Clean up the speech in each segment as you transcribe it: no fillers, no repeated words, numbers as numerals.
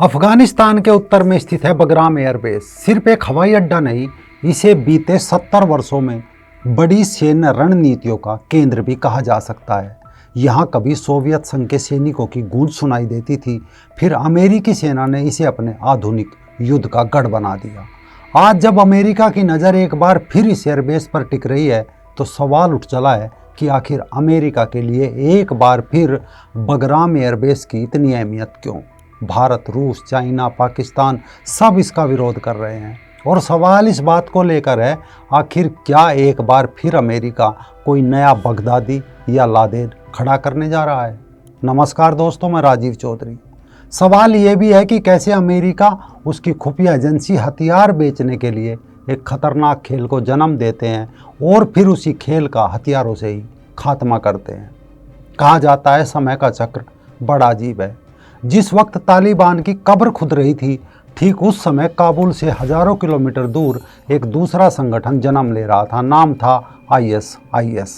अफगानिस्तान के उत्तर में स्थित है बगराम एयरबेस। सिर्फ एक हवाई अड्डा नहीं, इसे बीते 70 वर्षों में बड़ी सैन्य रणनीतियों का केंद्र भी कहा जा सकता है। यहाँ कभी सोवियत संघ के सैनिकों की गूंज सुनाई देती थी, फिर अमेरिकी सेना ने इसे अपने आधुनिक युद्ध का गढ़ बना दिया। आज जब अमेरिका की नज़र एक बार फिर इस एयरबेस पर टिक रही है, तो सवाल उठ चला है कि आखिर अमेरिका के लिए एक बार फिर बगराम एयरबेस की इतनी अहमियत क्यों। भारत, रूस, चाइना, पाकिस्तान सब इसका विरोध कर रहे हैं और सवाल इस बात को लेकर है, आखिर क्या एक बार फिर अमेरिका कोई नया बगदादी या लादेन खड़ा करने जा रहा है। नमस्कार दोस्तों, मैं राजीव चौधरी। सवाल ये भी है कि कैसे अमेरिका उसकी खुफिया एजेंसी हथियार बेचने के लिए एक खतरनाक खेल को जन्म देते हैं और फिर उसी खेल का हथियारों से ही खात्मा करते हैं। कहा जाता है समय का चक्र बड़ा अजीब है। जिस वक्त तालिबान की कब्र खुद रही थी, ठीक उस समय काबुल से हजारों किलोमीटर दूर एक दूसरा संगठन जन्म ले रहा था। नाम था ISIS।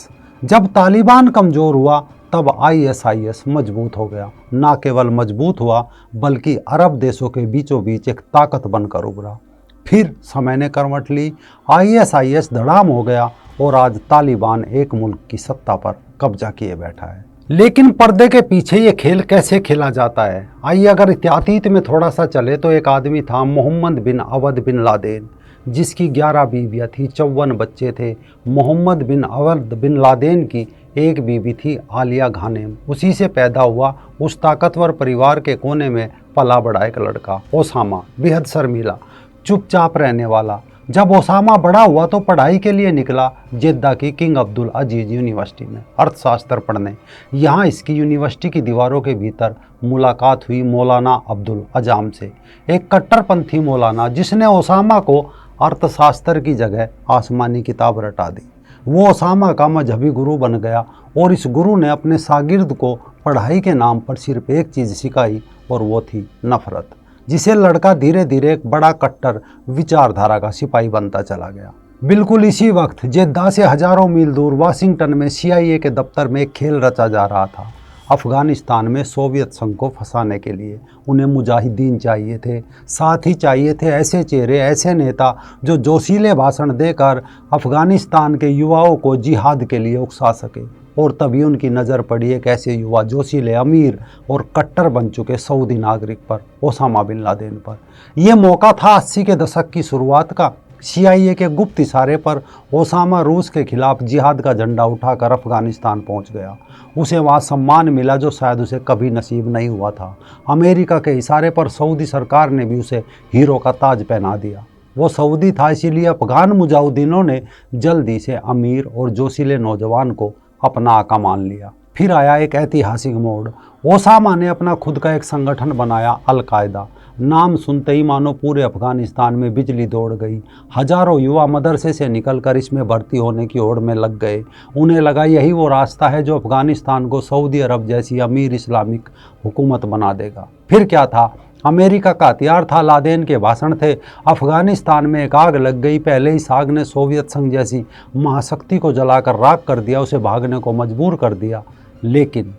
जब तालिबान कमज़ोर हुआ तब ISIS मजबूत हो गया। ना केवल मजबूत हुआ बल्कि अरब देशों के बीचों बीच एक ताकत बनकर उभरा। फिर समय ने करवट ली, ISIS धड़ाम हो गया और आज तालिबान एक मुल्क की सत्ता पर कब्जा किए बैठा है। लेकिन पर्दे के पीछे ये खेल कैसे खेला जाता है, आइए अगर अतीत में थोड़ा सा चले तो एक आदमी था मोहम्मद बिन अवद बिन लादेन, जिसकी 11 बीवियाँ थी, 54 बच्चे थे। मोहम्मद बिन अवद बिन लादेन की एक बीवी थी आलिया घानेम। उसी से पैदा हुआ उस ताकतवर परिवार के कोने में पला बड़ा एक लड़का ओसामा, बेहद शर्मीला, चुपचाप रहने वाला। जब ओसामा बड़ा हुआ तो पढ़ाई के लिए निकला जेद्दा की किंग अब्दुल अजीज़ यूनिवर्सिटी में अर्थशास्त्र पढ़ने। यहाँ इसकी यूनिवर्सिटी की दीवारों के भीतर मुलाकात हुई मौलाना अब्दुल अजाम से, एक कट्टरपंथी मौलाना जिसने ओसामा को अर्थशास्त्र की जगह आसमानी किताब रटा दी। वो ओसामा का मजहबी गुरु बन गया और इस गुरु ने अपने शागिर्द को पढ़ाई के नाम पर सिर्फ एक चीज़ सिखाई और वो थी नफरत, जिसे लड़का धीरे धीरे एक बड़ा कट्टर विचारधारा का सिपाही बनता चला गया। बिल्कुल इसी वक्त जेद्दा से हजारों मील दूर वाशिंगटन में CIA के दफ्तर में एक खेल रचा जा रहा था। अफगानिस्तान में सोवियत संघ को फंसाने के लिए उन्हें मुजाहिदीन चाहिए थे, साथ ही चाहिए थे ऐसे चेहरे, ऐसे नेता जो जोशीले भाषण देकर अफगानिस्तान के युवाओं को जिहाद के लिए उकसा सके। और तभी उनकी नज़र पड़ी एक ऐसे युवा, जोशीले, अमीर और कट्टर बन चुके सऊदी नागरिक पर, ओसामा बिन लादेन पर। यह मौका था 80 के दशक की शुरुआत का। CIA के गुप्त इशारे पर ओसामा रूस के खिलाफ जिहाद का झंडा उठाकर अफगानिस्तान पहुंच गया। उसे वहां सम्मान मिला जो शायद उसे कभी नसीब नहीं हुआ था। अमेरिका के इशारे पर सऊदी सरकार ने भी उसे हीरो का ताज पहना दिया। वो सऊदी था, इसीलिए अफगान मुजाहिदीनों ने जल्दी से अमीर और जोशीले नौजवान को अपना आका मान लिया। फिर आया एक ऐतिहासिक मोड़। ओसामा ने अपना खुद का एक संगठन बनाया, अल-कायदा। नाम सुनते ही मानो पूरे अफगानिस्तान में बिजली दौड़ गई। हजारों युवा मदरसे से निकलकर इसमें भर्ती होने की होड़ में लग गए। उन्हें लगा यही वो रास्ता है जो अफगानिस्तान को सऊदी अरब जैसी अमीर इस्लामिक हुकूमत बना देगा। फिर क्या था, अमेरिका का हथियार था, लादेन के भाषण थे। अफगानिस्तान में एक आग लग गई। पहले ही आग ने सोवियत संघ जैसी महाशक्ति को जलाकर राख कर दिया, उसे भागने को मजबूर कर दिया। लेकिन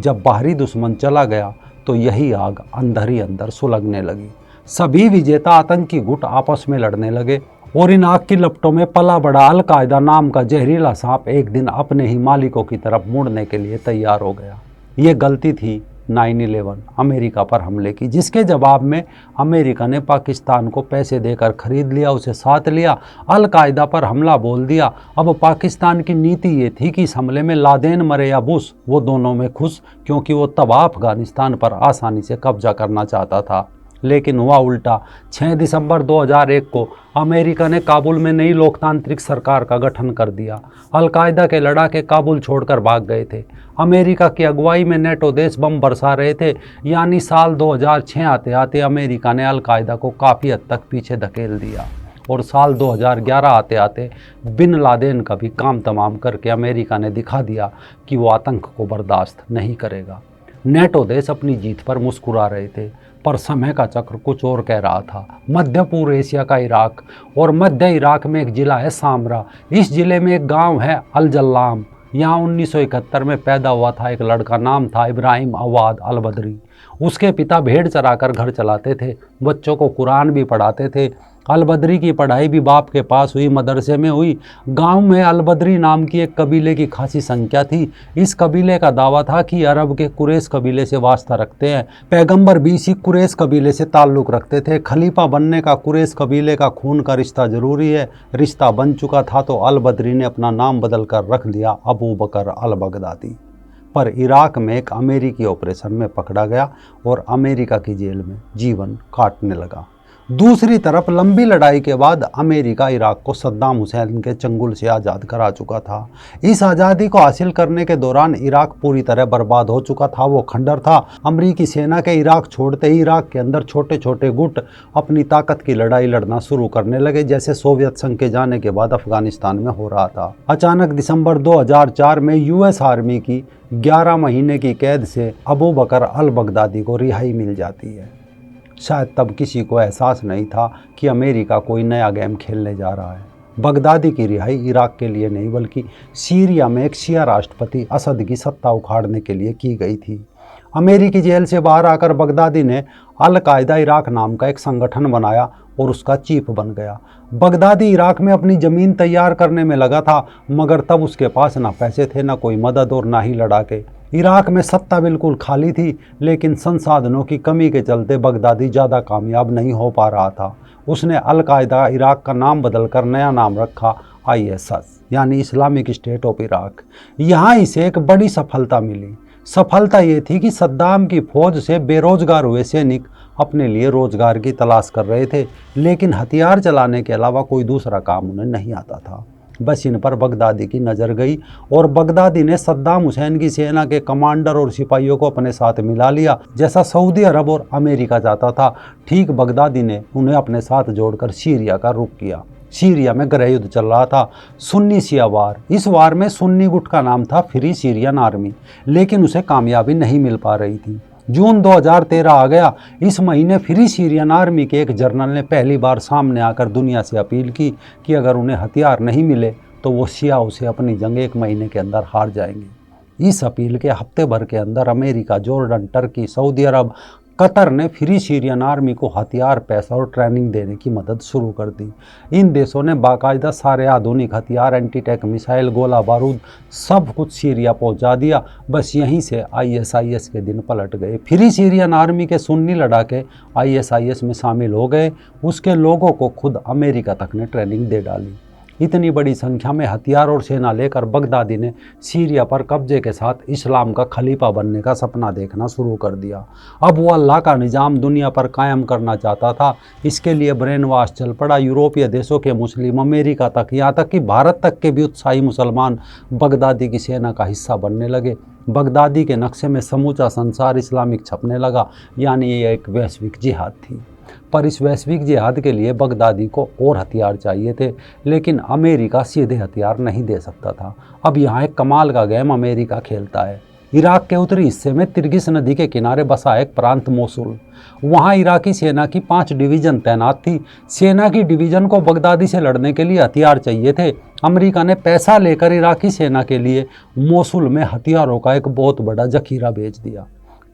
जब बाहरी दुश्मन चला गया तो यही आग अंदर ही अंदर सुलगने लगी। सभी विजेता आतंकी गुट आपस में लड़ने लगे और इन आग की लपटों में पला बड़ा अल-कायदा नाम का जहरीला सांप एक दिन अपने ही मालिकों की तरफ मुड़ने के लिए तैयार हो गया। ये गलती थी 9/11 अमेरिका पर हमले की, जिसके जवाब में अमेरिका ने पाकिस्तान को पैसे देकर खरीद लिया, उसे साथ लिया, अल-कायदा पर हमला बोल दिया। अब पाकिस्तान की नीति ये थी कि इस हमले में लादेन मरे या बुश, वो दोनों में खुश, क्योंकि वो तबाह अफगानिस्तान पर आसानी से कब्जा करना चाहता था। लेकिन हुआ उल्टा। 6 दिसंबर 2001 को अमेरिका ने काबुल में नई लोकतांत्रिक सरकार का गठन कर दिया। अल-कायदा के लड़ाके काबुल छोड़कर भाग गए थे। अमेरिका की अगुवाई में नेटो देश बम बरसा रहे थे। यानी साल 2006 आते आते अमेरिका ने अल-कायदा को काफ़ी हद तक पीछे धकेल दिया और साल 2011 आते आते बिन लादेन का भी काम तमाम करके अमेरिका ने दिखा दिया कि वो आतंक को बर्दाश्त नहीं करेगा। नेटो देश अपनी जीत पर मुस्कुरा रहे थे, पर समय का चक्र कुछ और कह रहा था। मध्य पूर्व एशिया का इराक और मध्य इराक में एक ज़िला है सामरा। इस ज़िले में एक गांव है अल-जल्लाम। यहाँ 1971 में पैदा हुआ था एक लड़का, नाम था इब्राहिम अवाद अल बदरी। उसके पिता भेड़ चराकर घर चलाते थे, बच्चों को कुरान भी पढ़ाते थे। अलबदरी की पढ़ाई भी बाप के पास हुई, मदरसे में हुई। गांव में अलबदरी नाम की एक कबीले की खासी संख्या थी। इस कबीले का दावा था कि अरब के कुरैश कबीले से वास्ता रखते हैं। पैगंबर भी इसी कुरैश कबीले से ताल्लुक़ रखते थे। खलीफा बनने का कुरैश कबीले का खून का रिश्ता ज़रूरी है। रिश्ता बन चुका था तो अलबदरी ने अपना नाम बदल कर रख दिया अबू बकर अल बगदादी। पर इराक में एक अमेरिकी ऑपरेशन में पकड़ा गया और अमेरिका की जेल में जीवन काटने लगा। दूसरी तरफ लंबी लड़ाई के बाद अमेरिका इराक को सद्दाम हुसैन के चंगुल से आज़ाद करा चुका था। इस आज़ादी को हासिल करने के दौरान इराक पूरी तरह बर्बाद हो चुका था, वो खंडर था। अमेरिकी सेना के इराक छोड़ते ही इराक के अंदर छोटे छोटे गुट अपनी ताकत की लड़ाई लड़ना शुरू करने लगे, जैसे सोवियत संघ के जाने के बाद अफगानिस्तान में हो रहा था। अचानक दिसंबर 2004 में यूएस आर्मी की 11 महीने की कैद से अबू बकर अल बगदादी को रिहाई मिल जाती है। शायद तब किसी को एहसास नहीं था कि अमेरिका कोई नया गेम खेलने जा रहा है। बगदादी की रिहाई इराक के लिए नहीं बल्कि सीरिया में एक शिया राष्ट्रपति असद की सत्ता उखाड़ने के लिए की गई थी। अमेरिकी जेल से बाहर आकर बगदादी ने अल कायदा इराक नाम का एक संगठन बनाया और उसका चीफ बन गया। बगदादी इराक में अपनी ज़मीन तैयार करने में लगा था, मगर तब उसके पास ना पैसे थे, ना कोई मदद और ना ही लड़ाके। इराक में सत्ता बिल्कुल खाली थी, लेकिन संसाधनों की कमी के चलते बगदादी ज़्यादा कामयाब नहीं हो पा रहा था। उसने अल कायदा इराक का नाम बदलकर नया नाम रखा ISIS, यानी इस्लामिक स्टेट ऑफ इराक। यहाँ इसे एक बड़ी सफलता मिली। सफलता ये थी कि सद्दाम की फौज से बेरोजगार हुए सैनिक अपने लिए रोजगार की तलाश कर रहे थे, लेकिन हथियार चलाने के अलावा कोई दूसरा काम उन्हें नहीं आता था। बस इन पर बगदादी की नज़र गई और बगदादी ने सद्दाम हुसैन की सेना के कमांडर और सिपाहियों को अपने साथ मिला लिया, जैसा सऊदी अरब और अमेरिका चाहता था। ठीक बगदादी ने उन्हें अपने साथ जोड़कर सीरिया का रुख किया। सीरिया में गृह युद्ध चल रहा था, सुन्नी शिया वार। इस वार में सुन्नी गुट का नाम था फ्री सीरियन आर्मी, लेकिन उसे कामयाबी नहीं मिल पा रही थी। जून 2013 आ गया। इस महीने फ्री सीरियन आर्मी के एक जनरल ने पहली बार सामने आकर दुनिया से अपील की कि अगर उन्हें हथियार नहीं मिले तो वो शियाओं से अपनी जंग 1 महीने के अंदर हार जाएंगे। इस अपील के हफ्ते भर के अंदर अमेरिका, जॉर्डन, टर्की, सऊदी अरब, कतर ने फ्री सीरियन आर्मी को हथियार, पैसा और ट्रेनिंग देने की मदद शुरू कर दी। इन देशों ने बाकायदा सारे आधुनिक हथियार, एंटी टैंक मिसाइल, गोला बारूद सब कुछ सीरिया पहुंचा दिया। बस यहीं से ISIS के दिन पलट गए। फ्री सीरियन आर्मी के सुन्नी लड़ाके ISIS में शामिल हो गए। उसके लोगों को खुद अमेरिका तक ने ट्रेनिंग दे डाली। इतनी बड़ी संख्या में हथियार और सेना लेकर बगदादी ने सीरिया पर कब्जे के साथ इस्लाम का खलीफा बनने का सपना देखना शुरू कर दिया। अब वो अल्लाह का निज़ाम दुनिया पर कायम करना चाहता था। इसके लिए ब्रेन वॉश चल पड़ा। यूरोपीय देशों के मुस्लिम, अमेरिका तक, यहाँ तक कि भारत तक के भी उत्साही मुसलमान बगदादी की सेना का हिस्सा बनने लगे। बगदादी के नक्शे में समूचा संसार इस्लामिक छपने लगा, यानी ये एक वैश्विक जिहाद थी। पर इस वैश्विक जिहाद के लिए बगदादी को और हथियार चाहिए थे, लेकिन अमेरिका सीधे हथियार नहीं दे सकता था। अब यहाँ एक कमाल का गेम अमेरिका खेलता है। इराक के उत्तरी हिस्से में तिर्गिस नदी के किनारे बसा एक प्रांत मोसुल। वहाँ इराकी सेना की 5 डिवीज़न तैनात थी। सेना की डिवीज़न को बगदादी से लड़ने के लिए हथियार चाहिए थे। अमेरिका ने पैसा लेकर इराकी सेना के लिए मोसुल में हथियारों का एक बहुत बड़ा जखीरा भेज दिया।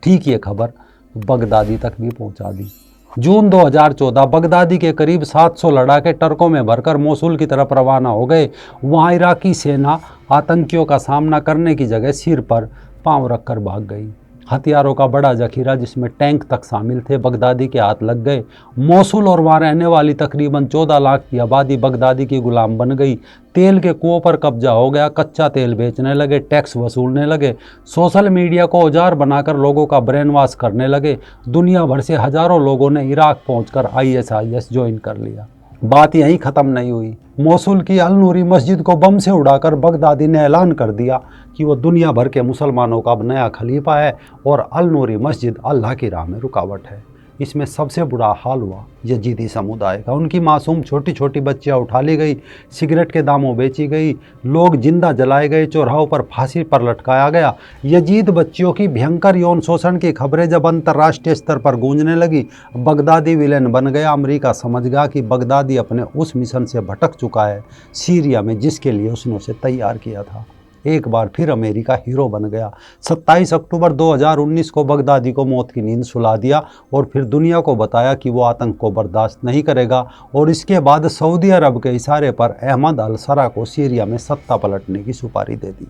ठीक ये खबर बगदादी तक भी पहुँचा दी। जून 2014 बगदादी के करीब 700 लड़ाके टर्कों में भरकर मोसुल की तरफ रवाना हो गए। वहाँ इराकी सेना आतंकियों का सामना करने की जगह सिर पर पांव रखकर भाग गई। हथियारों का बड़ा जखीरा, जिसमें टैंक तक शामिल थे, बगदादी के हाथ लग गए। मोसुल और वहाँ रहने वाली तकरीबन 14 लाख की आबादी बगदादी की गुलाम बन गई। तेल के कुओं पर कब्जा हो गया। कच्चा तेल बेचने लगे, टैक्स वसूलने लगे, सोशल मीडिया को औजार बनाकर लोगों का ब्रेन वॉश करने लगे। दुनिया भर से हजारों लोगों ने इराक पहुंचकर ISIS ज्वाइन कर लिया। बात यहीं ख़त्म नहीं हुई। मोसुल की अल नूरी मस्जिद को बम से उड़ाकर बगदादी ने ऐलान कर दिया कि वो दुनिया भर के मुसलमानों का अब नया खलीफा है और अल नूरी मस्जिद अल्लाह की राह में रुकावट है। इसमें सबसे बुरा हाल हुआ यजीदी समुदाय का। उनकी मासूम छोटी छोटी बच्चियां उठा ली गई, सिगरेट के दामों बेची गई, लोग जिंदा जलाए गए, चौराहों पर फांसी पर लटकाया गया। यजीद बच्चियों की भयंकर यौन शोषण की खबरें जब अंतर्राष्ट्रीय स्तर पर गूंजने लगी, बगदादी विलेन बन गया। अमेरिका समझ गया कि बगदादी अपने उस मिशन से भटक चुका है सीरिया में, जिसके लिए उसने उसे तैयार किया था। एक बार फिर अमेरिका हीरो बन गया। 27 अक्टूबर 2019 को बगदादी को मौत की नींद सुला दिया और फिर दुनिया को बताया कि वो आतंक को बर्दाश्त नहीं करेगा, और इसके बाद सऊदी अरब के इशारे पर अहमद अल सरा को सीरिया में सत्ता पलटने की सुपारी दे दी।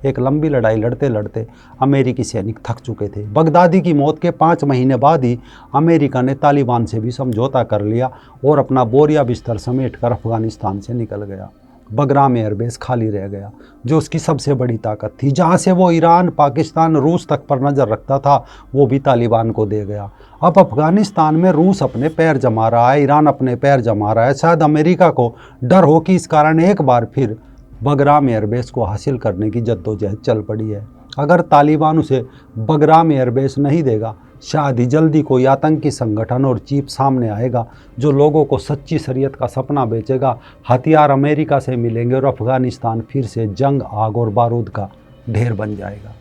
एक लंबी लड़ाई लड़ते लड़ते अमेरिकी सैनिक थक चुके थे। बगदादी की मौत के 5 महीने बाद ही अमेरिका ने तालिबान से भी समझौता कर लिया और अपना बोरिया बिस्तर समेटकर अफगानिस्तान से निकल गया। बगराम एयरबेस खाली रह गया, जो उसकी सबसे बड़ी ताकत थी। जहाँ से वो ईरान, पाकिस्तान, रूस तक पर नज़र रखता था, वो भी तालिबान को दे गया। अब अफगानिस्तान में रूस अपने पैर जमा रहा है, ईरान अपने पैर जमा रहा है। शायद अमेरिका को डर हो कि इस कारण एक बार फिर बगराम एयरबेस को हासिल करने की जद्दोजहद चल पड़ी है। अगर तालिबान उसे बगराम एयरबेस नहीं देगा, शायद ही जल्दी कोई आतंकी संगठन और चीफ सामने आएगा जो लोगों को सच्ची शरीयत का सपना बेचेगा। हथियार अमेरिका से मिलेंगे और अफगानिस्तान फिर से जंग, आग और बारूद का ढेर बन जाएगा।